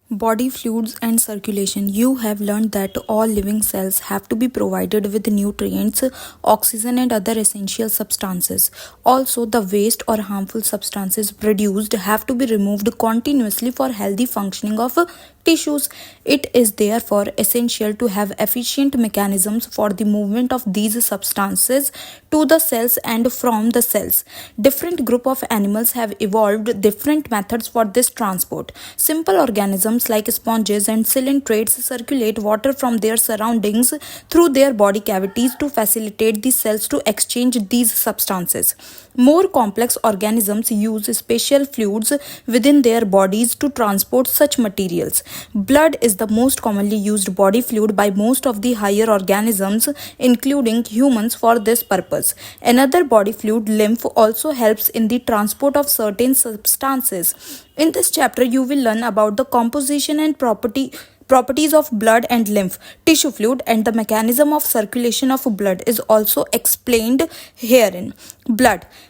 Body fluids and circulation. You have learned that all living cells have to be provided with nutrients, oxygen, and other essential substances. Also, the waste or harmful substances produced have to be removed continuously for healthy functioning of tissues. It is therefore essential to have efficient mechanisms for the movement of these substances to the cells and from the cells. Different group of animals have evolved different methods for this transport. Simple organisms like sponges and coelentrates circulate water from their surroundings through their body cavities to facilitate the cells to exchange these substances. More complex organisms use special fluids within their bodies to transport such materials. Blood is the most commonly used body fluid by most of the higher organisms, including humans, for this purpose. Another body fluid, lymph, also helps in the transport of certain substances. In this chapter, you will learn about the composition and properties of blood and lymph tissue fluid, and the mechanism of circulation of blood is also explained herein.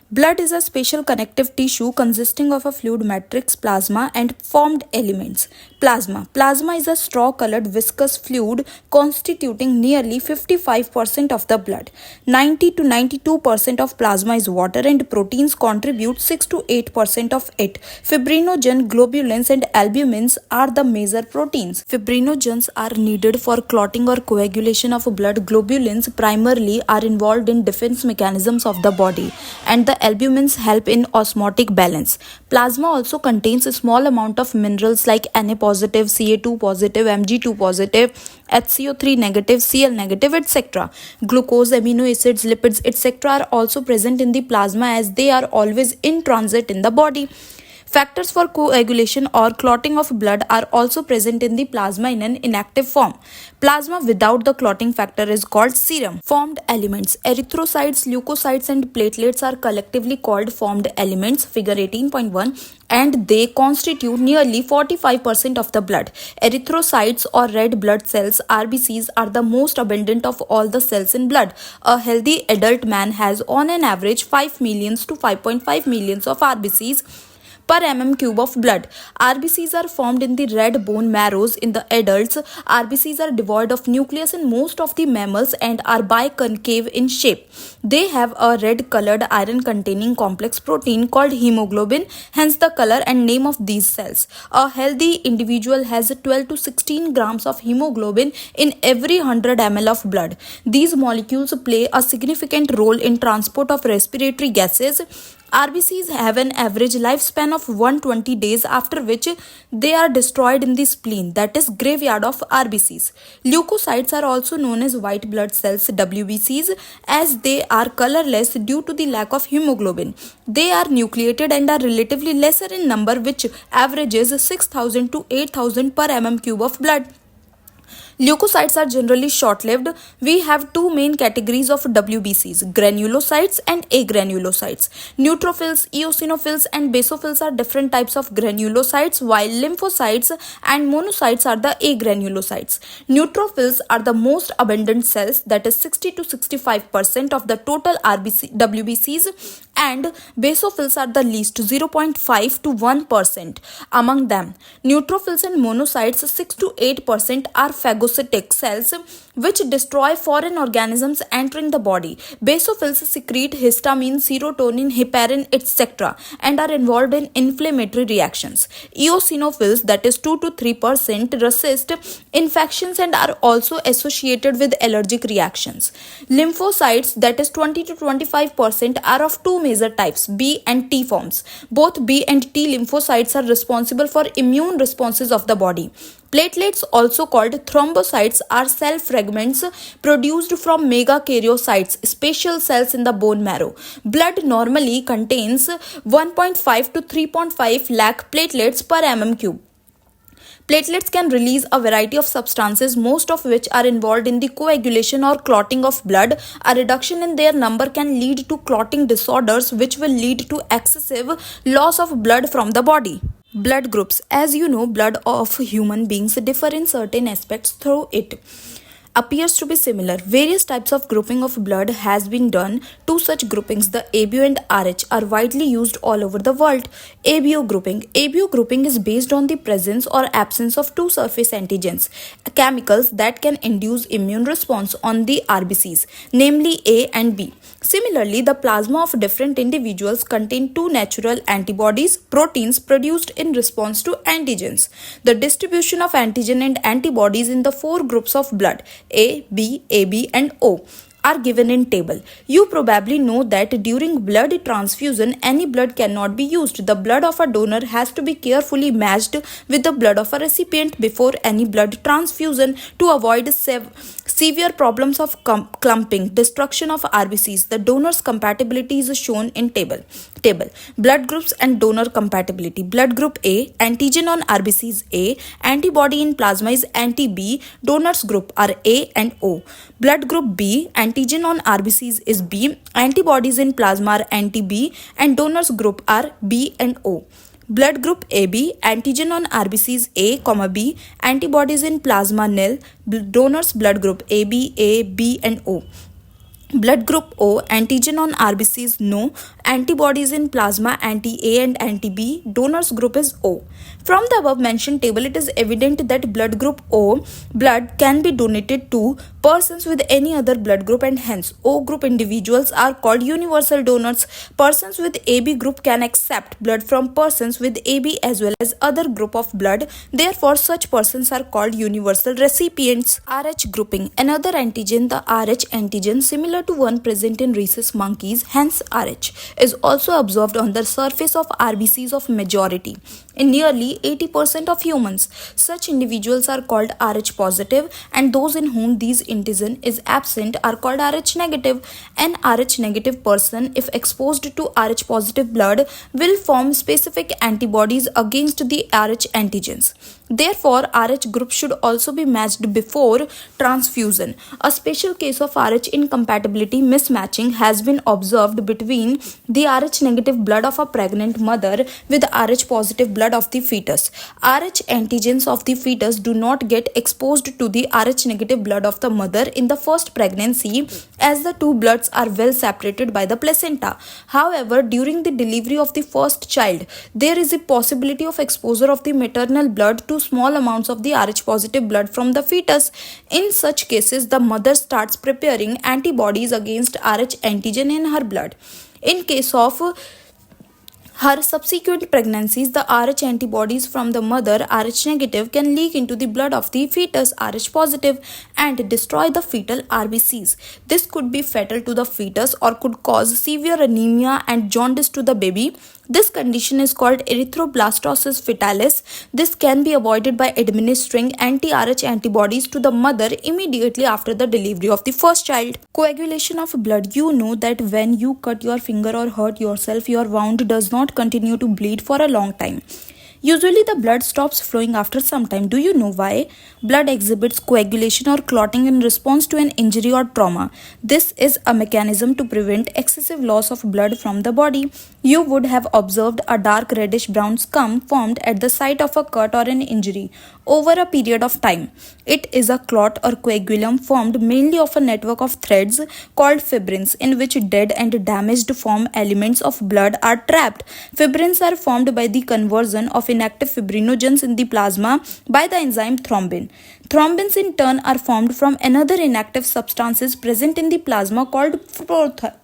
Blood is a special connective tissue consisting of a fluid matrix, plasma, and formed elements. Plasma is a straw-colored viscous fluid constituting nearly 55% of the blood. 90 to 92% of plasma is water, and proteins contribute 6 to 8% of it. Fibrinogen, globulins, and albumins are the major proteins. Fibrinogens are needed for clotting or coagulation of blood. Globulins primarily are involved in defense mechanisms of the body, and the albumins help in osmotic balance. Plasma also contains a small amount of minerals like Na positive, Ca2 positive, Mg2 positive, HCO3 negative, Cl negative, etc. Glucose, amino acids, lipids, etc. are also present in the plasma as they are always in transit in the body. Factors for coagulation or clotting of blood are also present in the plasma in an inactive form. Plasma without the clotting factor is called serum. Formed elements. Erythrocytes, leukocytes, and platelets are collectively called formed elements, figure 18.1, and they constitute nearly 45% of the blood. Erythrocytes or red blood cells, RBCs, are the most abundant of all the cells in blood. A healthy adult man has on an average 5 millions to 5.5 millions of RBCs per cube of blood. RBCs are formed in the red bone marrows in the adults. RBCs are devoid of nucleus in most of the mammals and are biconcave in shape. They have a red colored iron containing complex protein called hemoglobin, hence the color and name of these cells. A healthy individual has 12 to 16 grams of hemoglobin in every 100 ml of blood. These molecules play a significant role in transport of respiratory gases. RBCs have an average lifespan of 120 days, after which they are destroyed in the spleen, that is graveyard of RBCs. Leukocytes are also known as white blood cells, WBCs, as they are colorless due to the lack of hemoglobin. They are nucleated and are relatively lesser in number, which averages 6,000 to 8,000 per cube of blood. Leukocytes are generally short-lived. We have two main categories of WBCs, granulocytes and agranulocytes. Neutrophils, eosinophils, and basophils are different types of granulocytes, while lymphocytes and monocytes are the agranulocytes. Neutrophils are the most abundant cells, that is 60 to 65% of the total WBCs, and basophils are the least, 0.5 to 1% among them. Neutrophils and monocytes, 6 to 8%, are phagocytic cells which destroy foreign organisms entering the body. Basophils secrete histamine, serotonin, heparin, etc. and are involved in inflammatory reactions. Eosinophils, that is 2 to 3%, resist infections and are also associated with allergic reactions. Lymphocytes, that is 20 to 25%, are of two major types, B and T forms. Both B and T lymphocytes are responsible for immune responses of the body. Platelets, also called thrombocytes, are cell fragments produced from megakaryocytes, special cells in the bone marrow. Blood normally contains 1.5 to 3.5 lakh platelets per cube. Platelets can release a variety of substances, most of which are involved in the coagulation or clotting of blood. A reduction in their number can lead to clotting disorders, which will lead to excessive loss of blood from the body. Blood groups. As you know, blood of human beings differ in certain aspects through it. appears to be similar. Various types of grouping of blood has been done. Two such groupings, the ABO and RH, are widely used all over the world. ABO grouping. ABO grouping is based on the presence or absence of two surface antigens, chemicals that can induce immune response on the RBCs, namely A and B. Similarly, the plasma of different individuals contain two natural antibodies, proteins produced in response to antigens. The distribution of antigen and antibodies in the four groups of blood A, B, AB and O are given in table. You probably know that during blood transfusion, any blood cannot be used. The blood of a donor has to be carefully matched with the blood of a recipient before any blood transfusion to avoid severe problems of clumping, destruction of RBCs. The donor's compatibility is shown in table. Blood groups and donor compatibility. Blood group A, antigen on RBC is A, antibody in plasma is anti-B, donors group are A and O. Blood group B, antigen on RBCs is B, antibodies in plasma are anti-B, and donors group are B and O. Blood group AB, antigen on RBCs A, B, antibodies in plasma nil, donors blood group AB, A, B and O. Blood group O, antigen on RBCs no, antibodies in plasma anti-A and anti-B, donors group is O. From the above mentioned table, it is evident that blood group O blood can be donated to persons with any other blood group and hence O group individuals are called universal donors. Persons with AB group can accept blood from persons with AB as well as other group of blood. Therefore, such persons are called universal recipients. RH grouping. Another antigen, the RH antigen, similar to one present in rhesus monkeys, hence RH, is also observed on the surface of RBCs of majority in nearly 80% of humans. Such individuals are called RH positive and those in whom these antigen is absent are called RH negative. An RH negative person, if exposed to RH positive blood, will form specific antibodies against the RH antigens. Therefore, RH group should also be matched before transfusion. A special case of RH incompatibility mismatching has been observed between the RH negative blood of a pregnant mother with RH positive blood of the fetus. RH antigens of the fetus do not get exposed to the RH negative blood of the mother in the first pregnancy as the two bloods are well separated by the placenta. However, during the delivery of the first child, there is a possibility of exposure of the maternal blood to small amounts of the RH positive blood from the fetus. In such cases, the mother starts preparing antibodies against RH antigen in her blood. In case of her subsequent pregnancies, the RH antibodies from the mother, RH negative, can leak into the blood of the fetus, RH positive, and destroy the fetal RBCs. This could be fatal to the fetus or could cause severe anemia and jaundice to the baby. This condition is called erythroblastosis fetalis. This can be avoided by administering anti-RH antibodies to the mother immediately after the delivery of the first child. Coagulation of blood. You know that when you cut your finger or hurt yourself, your wound does not continue to bleed for a long time. Usually the blood stops flowing after some time. Do you know why? Blood exhibits coagulation or clotting in response to an injury or trauma. This is a mechanism to prevent excessive loss of blood from the body. You would have observed a dark reddish brown scum formed at the site of a cut or an injury over a period of time. It is a clot or coagulum formed mainly of a network of threads called fibrins in which dead and damaged form elements of blood are trapped. Fibrins are formed by the conversion of inactive fibrinogens in the plasma by the enzyme thrombin. Thrombins in turn are formed from another inactive substances present in the plasma called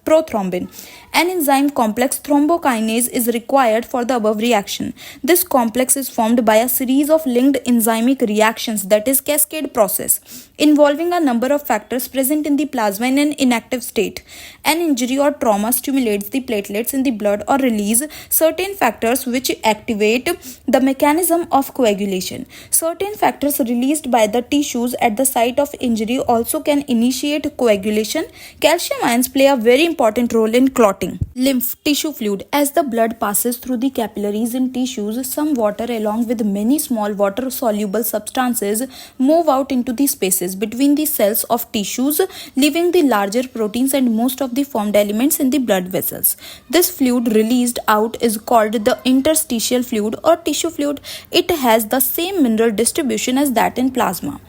prothrombin. An enzyme complex thrombokinase is required for the above reaction. This complex is formed by a series of linked enzymic reactions, that is cascade process, involving a number of factors present in the plasma in an inactive state. An injury or trauma stimulates the platelets in the blood or release certain factors which activate the mechanism of coagulation. Certain factors released by the tissues at the site of injury also can initiate coagulation. Calcium ions play a very important role in clotting. Lymph tissue fluid. As the blood passes through the capillaries in tissues, some water along with many small water soluble substances move out into the spaces between the cells of tissues, leaving the larger proteins and most of the formed elements in the blood vessels. This fluid released out is called the interstitial fluid or tissue fluid. It has the same mineral distribution as that in plasma.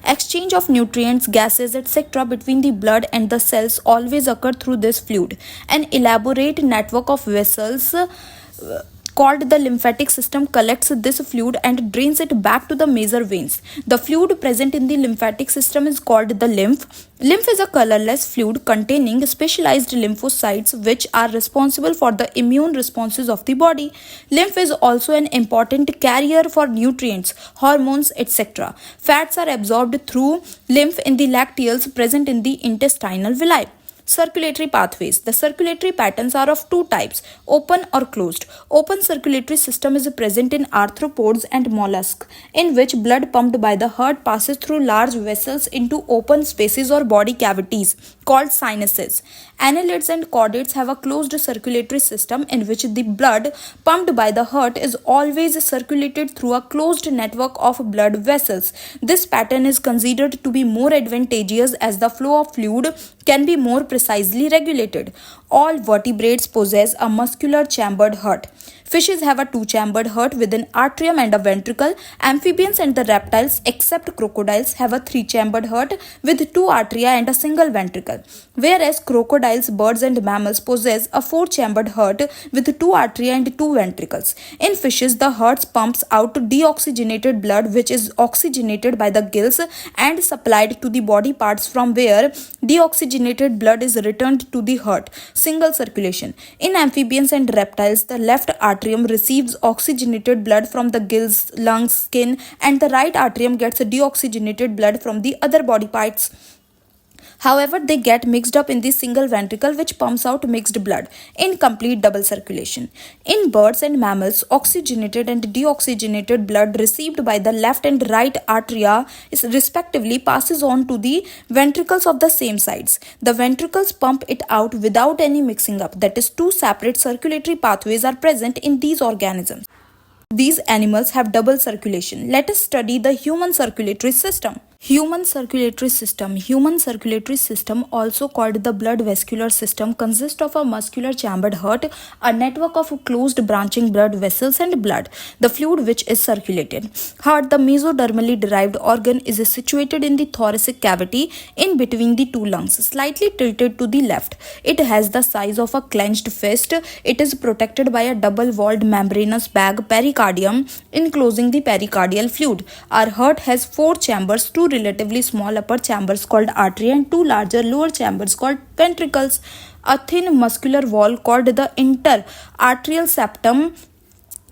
Exchange of nutrients, gases, etc. between the blood and the cells always occur through this fluid. An elaborate network of vessels called the lymphatic system collects this fluid and drains it back to the major veins. The fluid present in the lymphatic system is called the lymph. Lymph is a colorless fluid containing specialized lymphocytes which are responsible for the immune responses of the body. Lymph is also an important carrier for nutrients, hormones, etc. Fats are absorbed through lymph in the lacteals present in the intestinal villi. Circulatory pathways. The circulatory patterns are of two types, open or closed. Open circulatory system is present in arthropods and mollusks, in which blood pumped by the heart passes through large vessels into open spaces or body cavities called sinuses. Annelids and chordates have a closed circulatory system in which the blood pumped by the heart is always circulated through a closed network of blood vessels. This pattern is considered to be more advantageous as the flow of fluid can be more precisely regulated. All vertebrates possess a muscular chambered heart. Fishes have a two-chambered heart with an atrium and a ventricle. Amphibians and the reptiles, except crocodiles, have a three-chambered heart with two atria and a single ventricle. Whereas crocodiles, birds and mammals possess a four-chambered heart with two atria and two ventricles. In fishes, the heart pumps out deoxygenated blood which is oxygenated by the gills and supplied to the body parts, from where deoxygenated blood is returned to the heart. Single circulation. In amphibians and reptiles, the left atrium receives oxygenated blood from the gills, lungs, skin, and the right atrium gets deoxygenated blood from the other body parts. However, they get mixed up in the single ventricle which pumps out mixed blood. Incomplete double circulation. In birds and mammals, oxygenated and deoxygenated blood received by the left and right atria is respectively passes on to the ventricles of the same sides. The ventricles pump it out without any mixing up. That is, two separate circulatory pathways are present in these organisms. These animals have double circulation. Let us study the human circulatory system. Human circulatory system, also called the blood vascular system, consists of a muscular chambered heart, a network of closed branching blood vessels and blood, the fluid which is circulated. Heart, the mesodermally derived organ, is situated in the thoracic cavity in between the two lungs, slightly tilted to the left. It has the size of a clenched fist. It is protected by a double-walled membranous bag, pericardium, enclosing the pericardial fluid. Our heart has four chambers, two relatively small upper chambers called artery and two larger lower chambers called ventricles. A thin muscular wall called the interarterial septum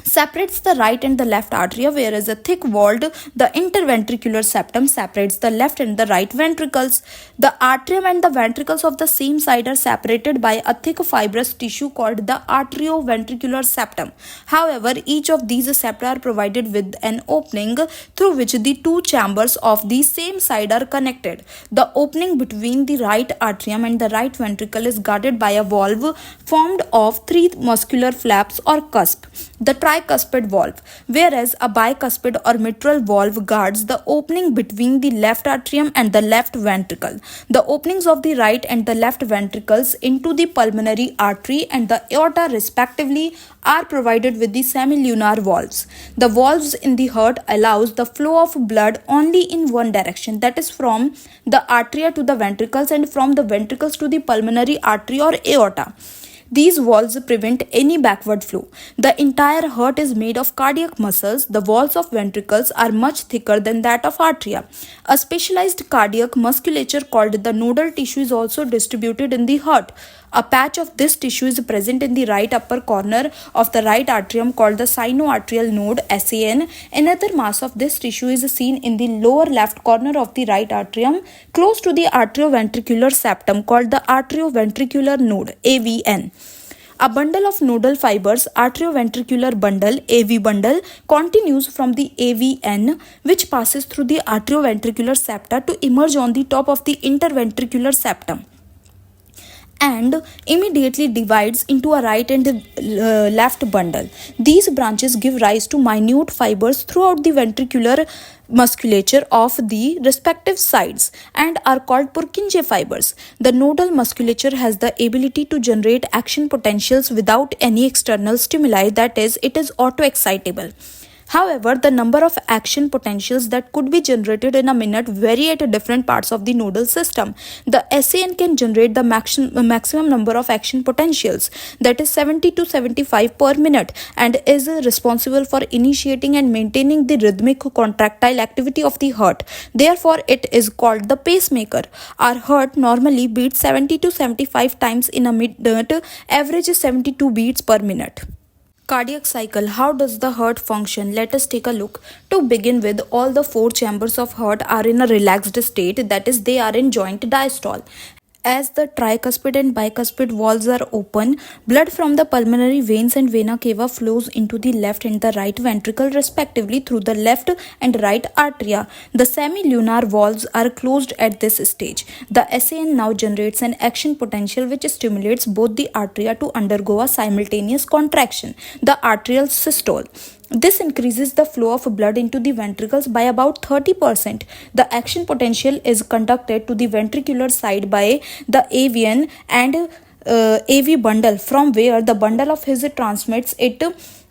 separates the right and the left atria, whereas a thick-walled, the interventricular septum separates the left and the right ventricles. The atrium and the ventricles of the same side are separated by a thick fibrous tissue called the arterioventricular septum. However, each of these septa are provided with an opening through which the two chambers of the same side are connected. The opening between the right atrium and the right ventricle is guarded by a valve formed of three muscular flaps or cusp, the tricuspid valve, whereas a bicuspid or mitral valve guards the opening between the left atrium and the left ventricle. The openings of the right and the left ventricles into the pulmonary artery and the aorta respectively are provided with the semilunar valves. The valves in the heart allows the flow of blood only in one direction, that is from the atria to the ventricles and from the ventricles to the pulmonary artery or aorta. These valves prevent any backward flow. The entire heart is made of cardiac muscles. The walls of ventricles are much thicker than that of atria. A specialized cardiac musculature called the nodal tissue is also distributed in the heart. A patch of this tissue is present in the right upper corner of the right atrium called the sinoatrial node (SAN). Another mass of this tissue is seen in the lower left corner of the right atrium close to the atrioventricular septum called the atrioventricular node (AVN). A bundle of nodal fibers, atrioventricular bundle (AV bundle), continues from the AVN, which passes through the atrioventricular septa to emerge on the top of the interventricular septum and immediately divides into a right and left bundle. These branches give rise to minute fibers throughout the ventricular musculature of the respective sides and are called Purkinje fibers. The nodal musculature has the ability to generate action potentials without any external stimuli, that is, it is autoexcitable. However, the number of action potentials that could be generated in a minute vary at different parts of the nodal system. The SAN can generate the maximum number of action potentials, that is 70 to 75 per minute, and is responsible for initiating and maintaining the rhythmic contractile activity of the heart. Therefore, it is called the pacemaker. Our heart normally beats 70 to 75 times in a minute, average is 72 beats per minute. Cardiac cycle. How does the heart function? Let us take a look. To begin with, all the four chambers of heart are in a relaxed state, that is, they are in joint diastole. As the tricuspid and bicuspid valves are open, blood from the pulmonary veins and vena cava flows into the left and the right ventricle respectively through the left and right arteria. The semilunar valves are closed at this stage. The SAN now generates an action potential which stimulates both the arteria to undergo a simultaneous contraction, the arterial systole. This increases the flow of blood into the ventricles by about 30%. The action potential is conducted to the ventricular side by the AVN and AV bundle, from where the bundle of His transmits it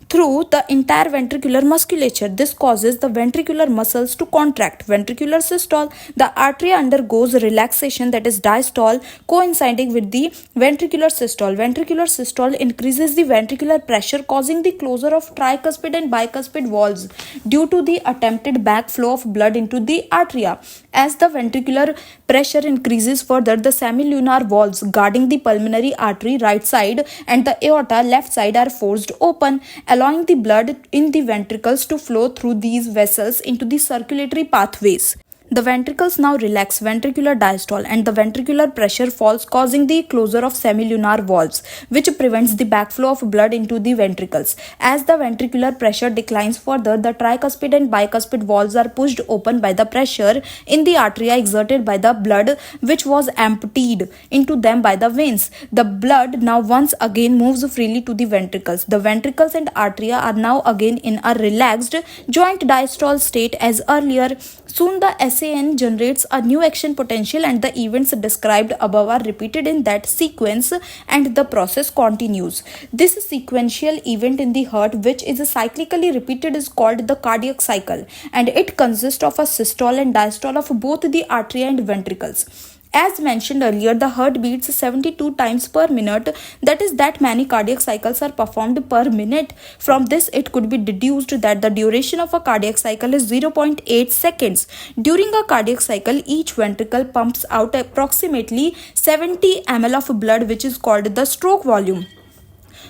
through the entire ventricular musculature. This causes the ventricular muscles to contract. Ventricular systole. The artery undergoes relaxation, that is diastole, coinciding with the ventricular systole. Ventricular systole increases the ventricular pressure, causing the closure of tricuspid and bicuspid valves due to the attempted backflow of blood into the arteria. As the ventricular pressure increases further, the semilunar valves guarding the pulmonary artery right side and the aorta left side are forced open, allowing the blood in the ventricles to flow through these vessels into the circulatory pathways. The ventricles now relax ventricular diastole and the ventricular pressure falls, causing the closure of semilunar valves, which prevents the backflow of blood into the ventricles. As the ventricular pressure declines further, the tricuspid and bicuspid valves are pushed open by the pressure in the arteria exerted by the blood, which was emptied into them by the veins. The blood now once again moves freely to the ventricles. The ventricles and arteria are now again in a relaxed joint diastole state as earlier. Soon the SAN generates a new action potential and the events described above are repeated in that sequence and the process continues. This sequential event in the heart, which is cyclically repeated, is called the cardiac cycle, and it consists of a systole and diastole of both the arteria and ventricles. As mentioned earlier, the heart beats 72 times per minute, that is, that many cardiac cycles are performed per minute. From this, it could be deduced that the duration of a cardiac cycle is 0.8 seconds. During a cardiac cycle, each ventricle pumps out approximately 70 ml of blood, which is called the stroke volume.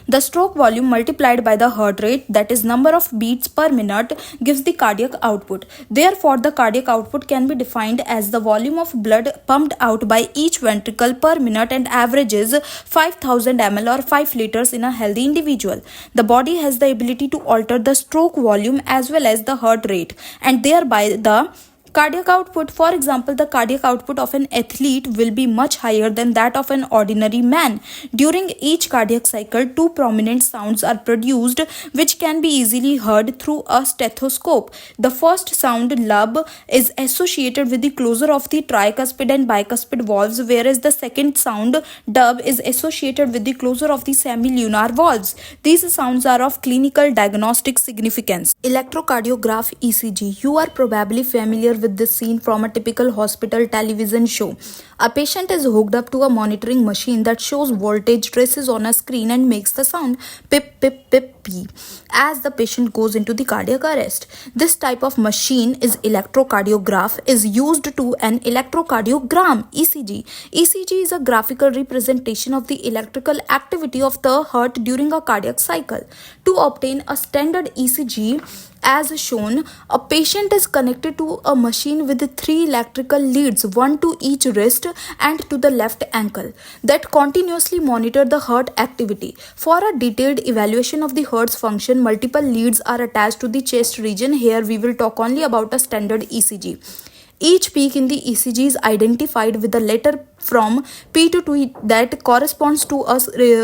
The stroke volume multiplied by the heart rate, that is number of beats per minute, gives the cardiac output. Therefore, the cardiac output can be defined as the volume of blood pumped out by each ventricle per minute and averages 5000 ml or 5 liters in a healthy individual. The body has the ability to alter the stroke volume as well as the heart rate and thereby the cardiac output. For example, the cardiac output of an athlete will be much higher than that of an ordinary man. During each cardiac cycle, two prominent sounds are produced which can be easily heard through a stethoscope. The first sound, lub, is associated with the closure of the tricuspid and bicuspid valves, whereas the second sound, dub, is associated with the closure of the semilunar valves. These sounds are of clinical diagnostic significance. Electrocardiograph ECG. You are probably familiar with this scene from a typical hospital television show. A patient is hooked up to a monitoring machine that shows voltage traces on a screen and makes the sound pip pip pip pee as the patient goes into the cardiac arrest. This type of machine is electrocardiograph is used to an electrocardiogram ECG. ECG is a graphical representation of the electrical activity of the heart during a cardiac cycle. To obtain a standard ECG, as shown, a patient is connected to a machine with 3 electrical leads, one to each wrist and to the left ankle, that continuously monitor the heart activity. For a detailed evaluation of the heart's function, multiple leads are attached to the chest region. Here we will talk only about a standard ECG. Each peak in the ECG is identified with a letter from P to T that corresponds to a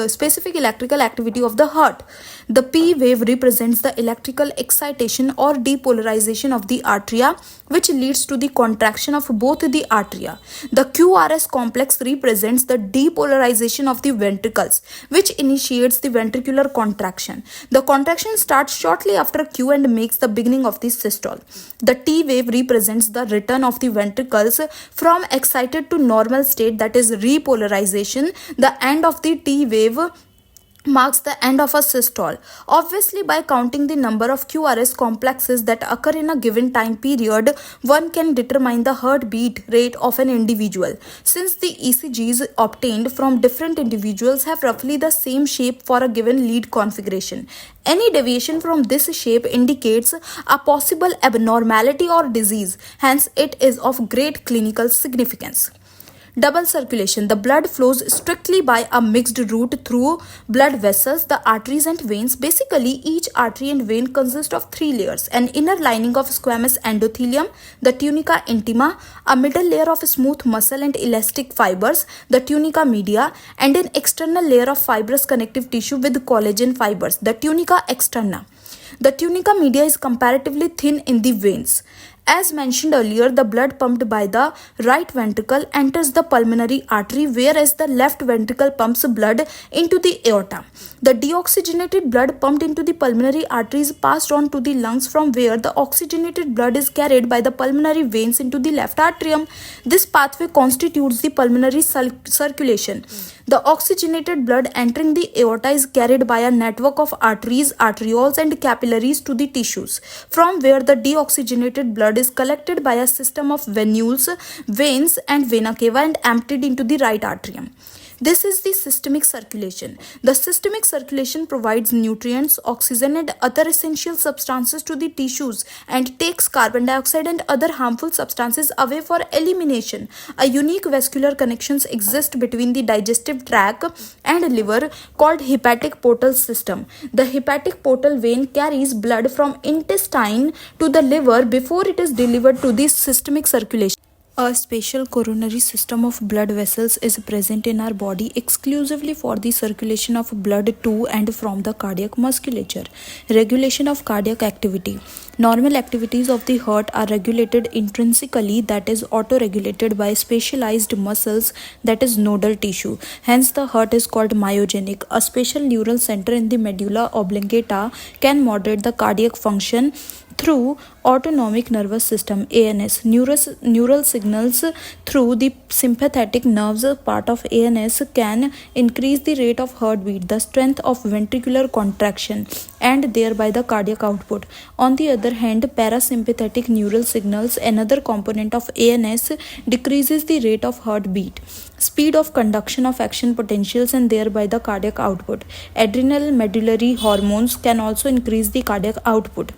specific electrical activity of the heart. The P wave represents the electrical excitation or depolarization of the atria, which leads to the contraction of both the atria. The QRS complex represents the depolarization of the ventricles, which initiates the ventricular contraction. The contraction starts shortly after Q and makes the beginning of the systole. The T wave represents the return of the ventricles from excited to normal state, that is repolarization. The end of the T wave marks the end of a systole. Obviously, by counting the number of QRS complexes that occur in a given time period, one can determine the heartbeat rate of an individual. Since the ECGs obtained from different individuals have roughly the same shape for a given lead configuration, any deviation from this shape indicates a possible abnormality or disease. Hence, it is of great clinical significance. Double circulation. The blood flows strictly by a mixed route through blood vessels, the arteries and veins. Basically, each artery and vein consists of three layers: an inner lining of squamous endothelium, the tunica intima, a middle layer of smooth muscle and elastic fibers, the tunica media, and an external layer of fibrous connective tissue with collagen fibers, the tunica externa. The tunica media is comparatively thin in the veins. As mentioned earlier, the blood pumped by the right ventricle enters the pulmonary artery, whereas the left ventricle pumps blood into the aorta. The deoxygenated blood pumped into the pulmonary artery is passed on to the lungs, from where the oxygenated blood is carried by the pulmonary veins into the left atrium. This pathway constitutes the pulmonary circulation. The oxygenated blood entering the aorta is carried by a network of arteries, arterioles, and capillaries to the tissues, from where the deoxygenated blood is collected by a system of venules, veins, and vena cava and emptied into the right atrium. This is the systemic circulation. The systemic circulation provides nutrients, oxygen, and other essential substances to the tissues and takes carbon dioxide and other harmful substances away for elimination. A unique vascular connections exist between the digestive tract and liver called hepatic portal system. The hepatic portal vein carries blood from intestine to the liver before it is delivered to the systemic circulation. A special coronary system of blood vessels is present in our body exclusively for the circulation of blood to and from the cardiac musculature. Regulation of cardiac activity. Normal activities of the heart are regulated intrinsically, that is auto-regulated by specialized muscles, that is nodal tissue. Hence the heart is called myogenic. A special neural center in the medulla oblongata can moderate the cardiac function through autonomic nervous system ANS. Neural signals through the sympathetic nerves part of ANS can increase the rate of heartbeat, the strength of ventricular contraction, and thereby the cardiac output. On the other hand, parasympathetic neural signals, another component of ANS, decreases the rate of heartbeat, speed of conduction of action potentials, and thereby the cardiac output. Adrenal medullary hormones can also increase the cardiac output.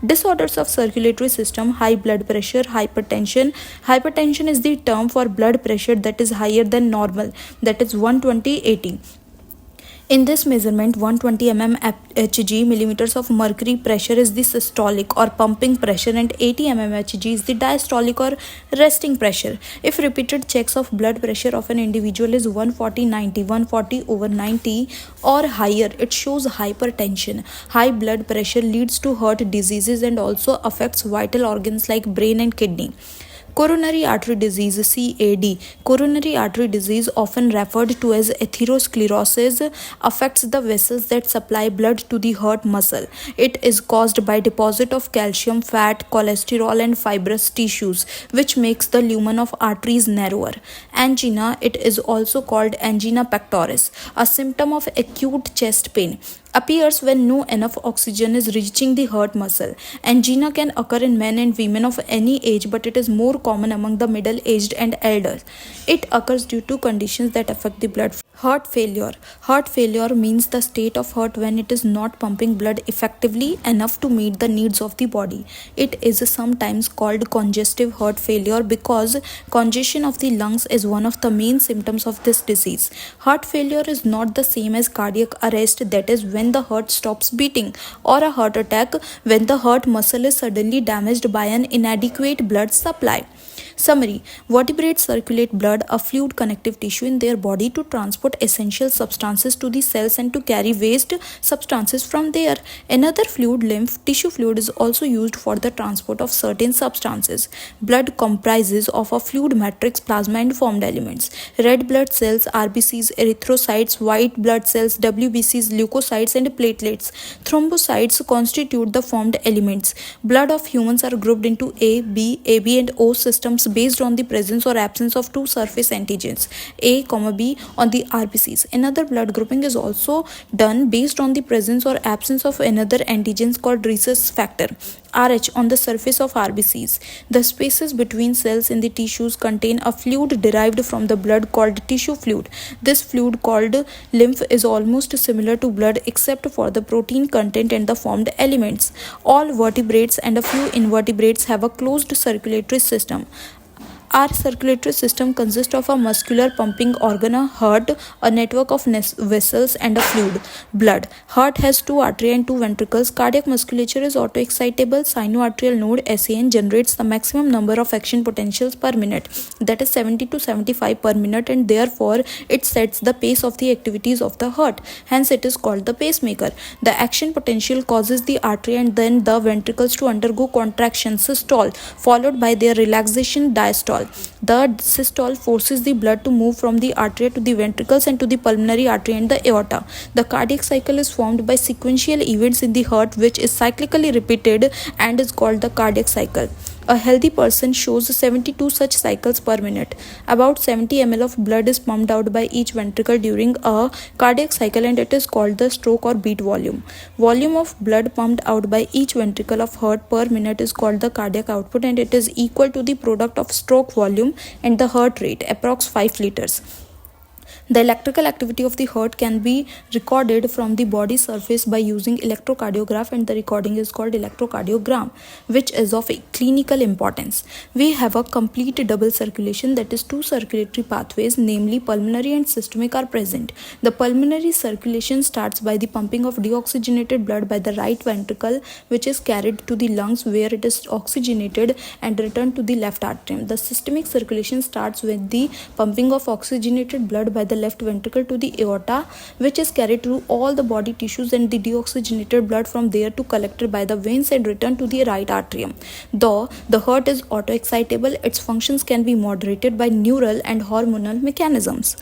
Disorders of circulatory system: high blood pressure, hypertension. Hypertension is the term for blood pressure that is higher than normal, that is 120/80. In this measurement, 120 mmHg millimeters of mercury pressure is the systolic or pumping pressure, and 80 mmHg is the diastolic or resting pressure. If repeated checks of blood pressure of an individual is 140/90, 140/90 or higher, it shows hypertension. High blood pressure leads to heart diseases and also affects vital organs like brain and kidney. Coronary artery disease (CAD). Coronary artery disease, often referred to as atherosclerosis, affects the vessels that supply blood to the heart muscle. It is caused by deposit of calcium, fat, cholesterol, and fibrous tissues, which makes the lumen of arteries narrower. Angina. It is also called angina pectoris, a symptom of acute chest pain, appears when no enough oxygen is reaching the heart muscle. Angina can occur in men and women of any age, but it is more common among the middle-aged and elders. It occurs due to conditions that affect the blood flow. Heart failure. Heart failure means the state of heart when it is not pumping blood effectively enough to meet the needs of the body. It is sometimes called congestive heart failure because congestion of the lungs is one of the main symptoms of this disease. Heart failure is not the same as cardiac arrest, that is when the heart stops beating, or a heart attack when the heart muscle is suddenly damaged by an inadequate blood supply. Summary: vertebrates circulate blood, a fluid connective tissue in their body, to transport essential substances to the cells and to carry waste substances from there. Another fluid, lymph tissue fluid, is also used for the transport of certain substances. Blood comprises of a fluid matrix, plasma and formed elements. Red blood cells, RBCs, erythrocytes, white blood cells, WBCs, leukocytes and platelets. Thrombocytes constitute the formed elements. Blood of humans are grouped into A, B, AB and O systems based on the presence or absence of two surface antigens, A, B, on the RBCs. Another blood grouping is also done based on the presence or absence of another antigen called rhesus factor, Rh, on the surface of RBCs. The spaces between cells in the tissues contain a fluid derived from the blood called tissue fluid. This fluid, called lymph, is almost similar to blood except for the protein content and the formed elements. All vertebrates and a few invertebrates have a closed circulatory system. Our circulatory system consists of a muscular pumping organ, a heart, a network of vessels, and a fluid, blood. Heart has two arteries and two ventricles. Cardiac musculature is autoexcitable. Sinoatrial node (SAN) generates the maximum number of action potentials per minute, that is 70 to 75 per minute, and therefore it sets the pace of the activities of the heart. Hence, it is called the pacemaker. The action potential causes the artery and then the ventricles to undergo contraction, systole, followed by their relaxation, diastole. The systole forces the blood to move from the artery to the ventricles and to the pulmonary artery and the aorta. The cardiac cycle is formed by sequential events in the heart, which is cyclically repeated and is called the cardiac cycle. A healthy person shows 72 such cycles per minute. About 70 ml of blood is pumped out by each ventricle during a cardiac cycle, and it is called the stroke or beat volume. Volume of blood pumped out by each ventricle of heart per minute is called the cardiac output, and it is equal to the product of stroke volume and the heart rate, approx 5 liters. The electrical activity of the heart can be recorded from the body surface by using electrocardiograph, and the recording is called electrocardiogram, which is of clinical importance. We have a complete double circulation, that is two circulatory pathways, namely pulmonary and systemic, are present. The pulmonary circulation starts by the pumping of deoxygenated blood by the right ventricle, which is carried to the lungs where it is oxygenated and returned to the left atrium. The systemic circulation starts with the pumping of oxygenated blood by the left ventricle to the aorta, which is carried through all the body tissues, and the deoxygenated blood from there to collected by the veins and returned to the right atrium. Though the heart is autoexcitable, its functions can be moderated by neural and hormonal mechanisms.